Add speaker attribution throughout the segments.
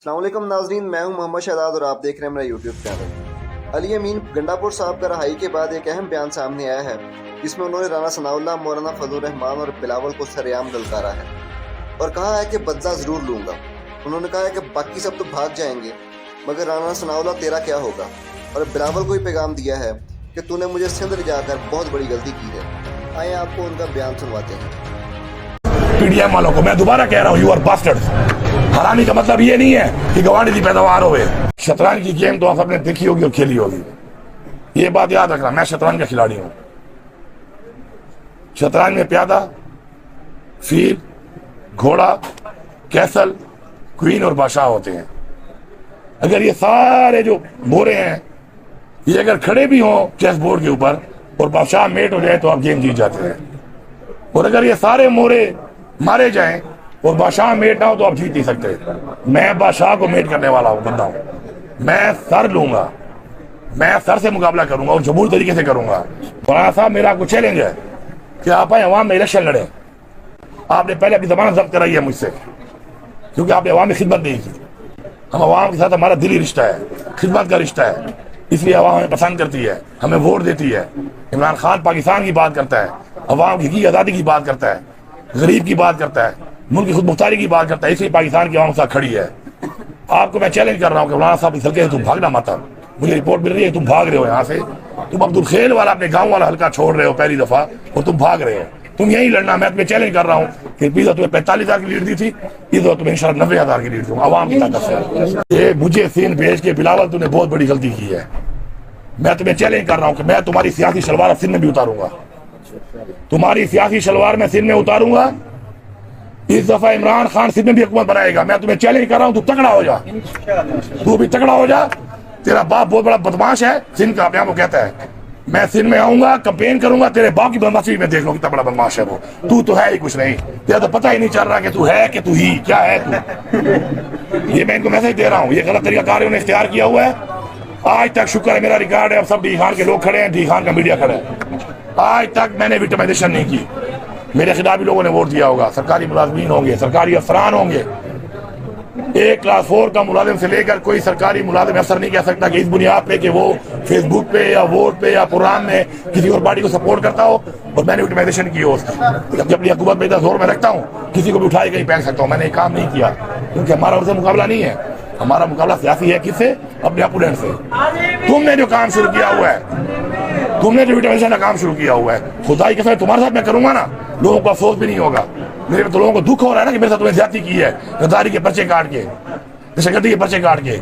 Speaker 1: अस्सलामुअलैकुम नाज़रीन, मैं हूं मोहम्मद शहजाद और आप देख रहे हैं मेरा यूट्यूब चैनल। अली अमीन गंडापुर साहब का रहाई के बाद एक अहम बयान सामने आया है जिसमें उन्होंने राना सनाउल्लाह, मौलाना फजलुर रहमान और बिलावल को सरेआम ललकारा है और कहा है कि बदला ज़रूर लूँगा। उन्होंने कहा है कि बाकी सब तो भाग जाएंगे मगर राना सनाउल्लाह तेरा क्या होगा, और बिलावल को ही पैगाम दिया है कि तूने मुझे सिंध ले जाकर बहुत बड़ी गलती की है। आइए आपको उनका बयान सुनवाते हैं।
Speaker 2: पीडीएम वालों को मैं दोबारा कह रहा हूँ, यू आर बास्टर्ड्स। हरामी का मतलब ये नहीं है कि गवांडी की पैदावार हो। शतरंज की गेम तो आप सबने देखी होगी और खेली होगी, ये बात याद रखना। मैं शतरंज का खिलाड़ी हूं। शतरंज में प्यादा, फील, घोड़ा, कैसल, क्वीन और बादशाह होते हैं। अगर ये सारे जो मोरे हैं ये अगर खड़े भी हों चेस बोर्ड के ऊपर और बादशाह मेट हो जाए तो आप गेम जीत जाते हैं। और अगर ये सारे मोरे मारे जाएं और बादशाह मेट ना हो तो आप जीत नहीं सकते। मैं बादशाह को मेट करने वाला हूं, बंदा हूं। मैं सर लूंगा, मैं सर से मुकाबला करूंगा और जमहूरी तरीके से करूंगा। फौलाना साहब, मेरा आपको चैलेंज है कि आप आए अवाम में इलेक्शन लड़े। आपने पहले अपनी जमानत जब्त कराई है मुझसे, क्योंकि आपने अवाम में खिदमत नहीं की। हम अवाम के साथ हमारा दिली रिश्ता है, खिदमत का रिश्ता है, इसलिए अवाम हमें पसंद करती है, हमें वोट देती है। इमरान खान पाकिस्तान की बात करता है, अवाम की आज़ादी की बात करता है, गरीब की बात करता है, मुल्क की खुद मुख्तारी की बात करता है, इसलिए पाकिस्तान की अवाम के साथ खड़ी है। आपको मैं चैलेंज कर रहा हूँ कि मौलाना साहब इस हल्के से तुम भागना मत। मुझे रिपोर्ट मिल रही है तुम भाग रहे हो यहाँ से। तुम अब्दुल खेल वाला अपने गाँव वाला हल्का छोड़ रहे हो पहली दफा और तुम भाग रहे हो। तुम यही लड़ना। मैं तुम्हें चैलेंज कर रहा हूँ कि पिछला तुम्हें 45,000 की लीड दी थी, इस बार तुम्हें इंशाल्लाह 90,000 की लीड दूंगा अवाम की ताकत से। ये मुझे सीन भेज के बिलावल तुमने बहुत बड़ी गलती की है। मैं तुम्हें चैलेंज कर रहा हूँ कि मैं तुम्हारी सियासी शलवार सिंध में भी उतारूंगा। तुम्हारी सियासी शलवार में सिंध में उतारूंगा। इस दफा इमरान खान सिंध में भी हुकूमत बनाएगा। मैं तुम्हें चैलेंज कर रहा हूं, तू तगड़ा हो जा, तू भी तगड़ा हो जा। तेरा बाप बहुत बड़ा बदमाश है, सिंध का अपने आप को कहता है। मैं सिंध में आऊंगा, कैंपेन करूंगा, तेरे बाप की बदमाशी में देख लो कितना बड़ा बदमाश है वो। तू तो है ही कुछ नहीं, तेरा तो पता ही नहीं चल रहा कि तू है कि तू ही क्या है तू। ये मैं इनको मैसेज दे रहा हूँ, ये गलत तरीका कार उन्होंने इख्तियार किया हुआ है। आज तक शुक्र है मेरा रिकॉर्ड है, अब सब डी खान के लोग खड़े हैं, डी खान का मीडिया खड़ा है। आज तक मैंने विक्टिमाइजेशन नहीं की। मेरे खिलाफ भी लोगों ने वोट दिया होगा। सरकारी मुलाजमीन होंगे, सरकारी अफसरान होंगे। एक क्लास 4 का मुलाजिम से लेकर कोई सरकारी मुलाजिम अफसर नहीं कह सकता कि इस बुनियाद पे कि वो फेसबुक पे या वोट पे या प्रोग्राम में किसी और पार्टी को सपोर्ट करता हो और मैंने विक्टिमाइजेशन की हो उसकी। जब अपनी हुकूमत में इतना जोर में रखता हूँ, किसी को भी उठाई कहीं फेंक सकता हूँ। मैंने ये काम नहीं किया क्योंकि हमारा उनसे मुकाबला नहीं है। हमारा मुकाबला सियासी है। किससे? अपने अपोनेंट से। तुमने जो काम शुरू किया हुआ है, तुमने जो विक्टिमाइजेशन का काम शुरू किया हुआ है, खुदाई के साथ तुम्हारे साथ मैं करूंगा ना, लोगों को अफसोस भी नहीं होगा। मेरे तो लोगों को दुख हो रहा है ना कि मेरे साथ तुम्हें ज्यादती की है, गद्दारी के पर्चे काट के, दहशतगर्दी के पर्चे काट के।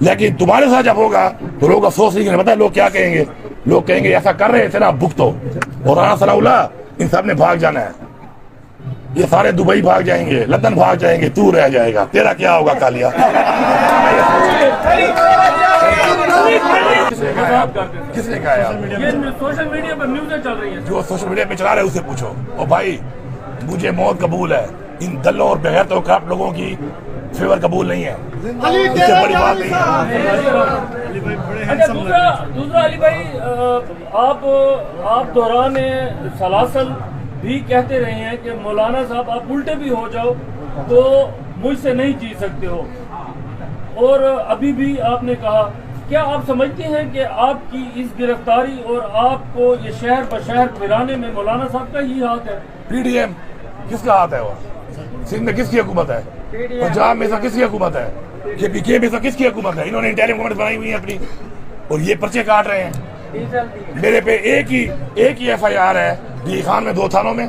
Speaker 2: लेकिन तुम्हारे साथ जब होगा तो लोग अफसोस नहीं करेंगे। पता है लोग क्या कहेंगे? लोग कहेंगे ऐसा कर रहे थे ना, भुगतो। और राना सनाउल्लाह इन सब ने भाग जाना है। ये सारे दुबई भाग जाएंगे, लंदन भाग जाएंगे, तू रह जाएगा। तेरा क्या होगा कालिया? किसने कहा यार?
Speaker 3: सोशल मीडिया पर न्यूज़ें चल रही हैं।
Speaker 2: जो सोशल मीडिया पे चला रहे उसे पूछो। ओ भाई, मुझे मौत कबूल है, इन दल्लों और बगैर तो करप्ट लोगों की फेवर कबूल नहीं है। इससे बड़ी बात नहीं है।
Speaker 3: अच्छा, दूसरा अली भाई, आप दौरान सलासल भी कहते रहे हैं कि मौलाना साहब आप उल्टे भी हो जाओ तो मुझसे नहीं जीत सकते हो, और अभी भी आपने कहा, क्या आप समझते हैं कि आपकी इस गिरफ्तारी और आपको ये शहर बशहर फिराने में मौलाना साहब का ही हाथ है?
Speaker 2: पीडीएम किसका हाथ है? वो सिंध में किसकी हुकूमत है? पंजाब में से किसकी हुकूमत है? के में से किसकी हुकूमत है? इन्होंने इंटेलिजेंस गवर्नमेंट बनाई हुई है अपनी, और ये पर्चे काट रहे हैं। मेरे पे एक ही FIR है डी खान में 2 थानों में,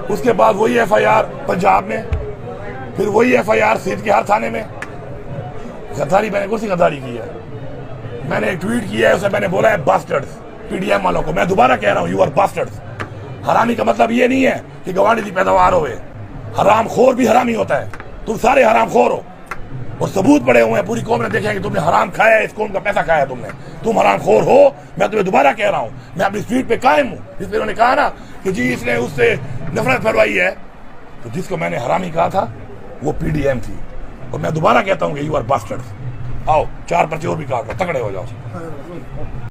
Speaker 2: उसके बाद वही FIR पंजाब में, फिर वही FIR सिंध के हर थाने में। गद्दारी मैंने कौन सी गद्दारी की है? मैंने एक ट्वीट किया है, उसमें मैंने बोला है बास्टर्ड्स। पीडीएम वालों को मैं दोबारा कह रहा हूँ, यू आर बास्टर्ड्स। हरामी का मतलब ये नहीं है कि गवांडी की पैदावार हो। हराम खोर भी हरामी होता है। तुम सारे हराम खोर हो और सबूत पड़े हुए हैं, पूरी कौम ने देखा कि तुमने हराम खाया है, इस कौम का पैसा खाया तुमने। तुम हराम खोर हो। मैं तुम्हें दोबारा कह रहा हूँ, मैं अपनी स्ट्रीट पे कायम हूँ। जिसमें उन्होंने कहा ना कि जी इसने उससे नफरत फैलवाई है, तो जिसको मैंने हरामी कहा था वो पीडीएम थी। और मैं दोबारा कहता हूँ कि यू आर बास्टर्ड्स। आओ 4 पर्चे और भी काट लो, तगड़े हो जाओ।